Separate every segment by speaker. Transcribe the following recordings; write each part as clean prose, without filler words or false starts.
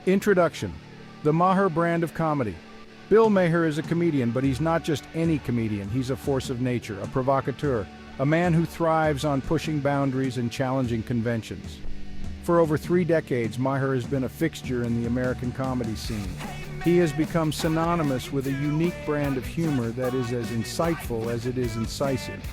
Speaker 1: Introduction: the Maher brand of comedy. Bill Maher is a comedian, but he's not just any comedian. He's a force of nature, a provocateur, a man who thrives on pushing boundaries and challenging conventions. For over 3 decades, Maher has been a fixture in the American comedy scene. He has become synonymous with a unique brand of humor that is as insightful as it is incisive.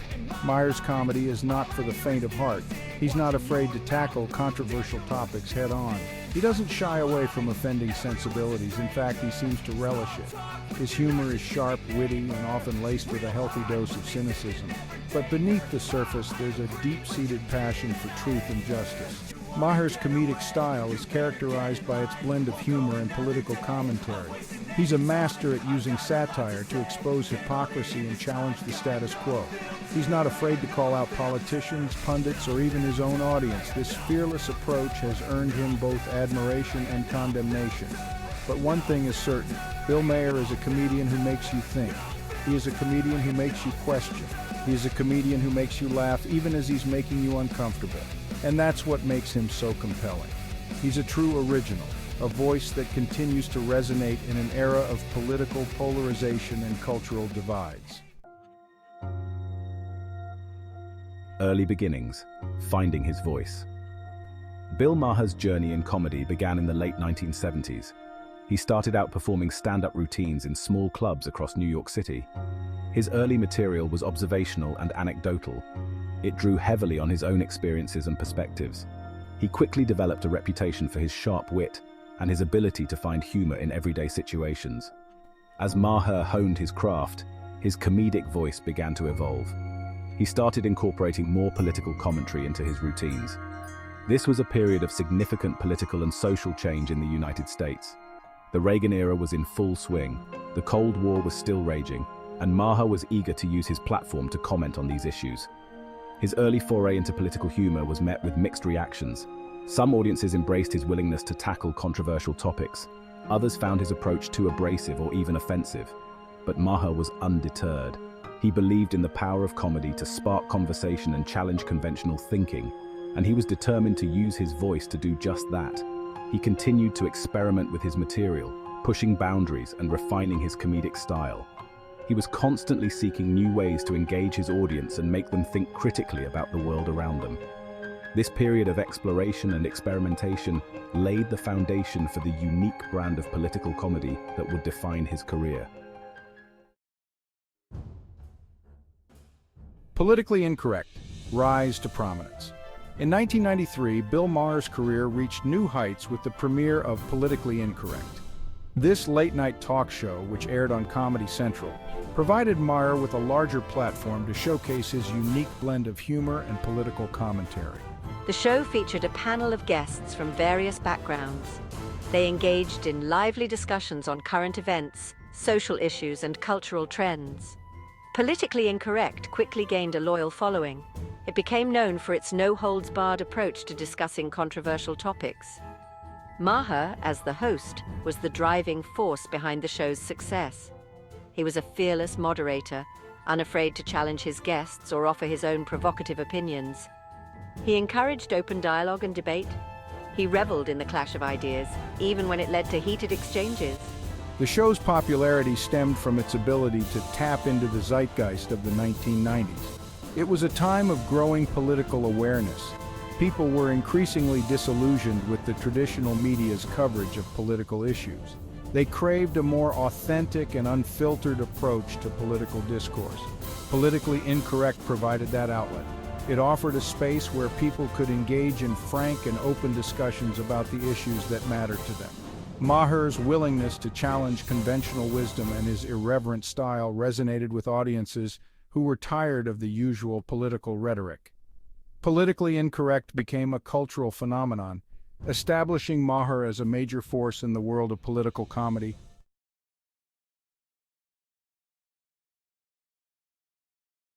Speaker 1: Maher's comedy is not for the faint of heart. He's not afraid to tackle controversial topics head-on. He doesn't shy away from offending sensibilities. In fact, he seems to relish it. His humor is sharp, witty, and often laced with a healthy dose of cynicism. But beneath the surface, there's a deep-seated passion for truth and justice. Maher's comedic style is characterized by its blend of humor and political commentary. He's a master at using satire to expose hypocrisy and challenge the status quo. He's not afraid to call out politicians, pundits, or even his own audience. This fearless approach has earned him both admiration and condemnation. But one thing is certain: Bill Maher is a comedian who makes you think. He is a comedian who makes you question. He is a comedian who makes you laugh even as he's making you uncomfortable. And that's what makes him so compelling. He's a true original, a voice that continues to resonate in an era of political polarization and cultural divides.
Speaker 2: Early beginnings, finding his voice. Bill Maher's journey in comedy began in the late 1970s. He started out performing stand-up routines in small clubs across New York City. His early material was observational and anecdotal. It drew heavily on his own experiences and perspectives. He quickly developed a reputation for his sharp wit and his ability to find humor in everyday situations. As Maher honed his craft, his comedic voice began to evolve. He started incorporating more political commentary into his routines. This was a period of significant political and social change in the United States. The Reagan era was in full swing, the Cold War was still raging, and Maher was eager to use his platform to comment on these issues. His early foray into political humor was met with mixed reactions. Some audiences embraced his willingness to tackle controversial topics. Others found his approach too abrasive or even offensive. But Maher was undeterred. He believed in the power of comedy to spark conversation and challenge conventional thinking, and he was determined to use his voice to do just that. He continued to experiment with his material, pushing boundaries and refining his comedic style. He was constantly seeking new ways to engage his audience and make them think critically about the world around them. This period of exploration and experimentation laid the foundation for the unique brand of political comedy that would define his career.
Speaker 1: Politically incorrect: rise to prominence. In 1993, Bill Maher's career reached new heights with the premiere of Politically Incorrect. This late-night talk show, which aired on Comedy Central, provided Maher with a larger platform to showcase his unique blend of humor and political commentary.
Speaker 3: The show featured a panel of guests from various backgrounds. They engaged in lively discussions on current events, social issues, and cultural trends. Politically Incorrect quickly gained a loyal following. It became known for its no-holds-barred approach to discussing controversial topics. Maher, as the host, was the driving force behind the show's success. He was a fearless moderator, unafraid to challenge his guests or offer his own provocative opinions. He encouraged open dialogue and debate. He reveled in the clash of ideas, even when it led to heated exchanges.
Speaker 1: The show's popularity stemmed from its ability to tap into the zeitgeist of the 1990s. It was a time of growing political awareness. People were increasingly disillusioned with the traditional media's coverage of political issues. They craved a more authentic and unfiltered approach to political discourse. Politically Incorrect provided that outlet. It offered a space where people could engage in frank and open discussions about the issues that mattered to them. Maher's willingness to challenge conventional wisdom and his irreverent style resonated with audiences who were tired of the usual political rhetoric. Politically Incorrect became a cultural phenomenon, establishing Maher as a major force in the world of political comedy.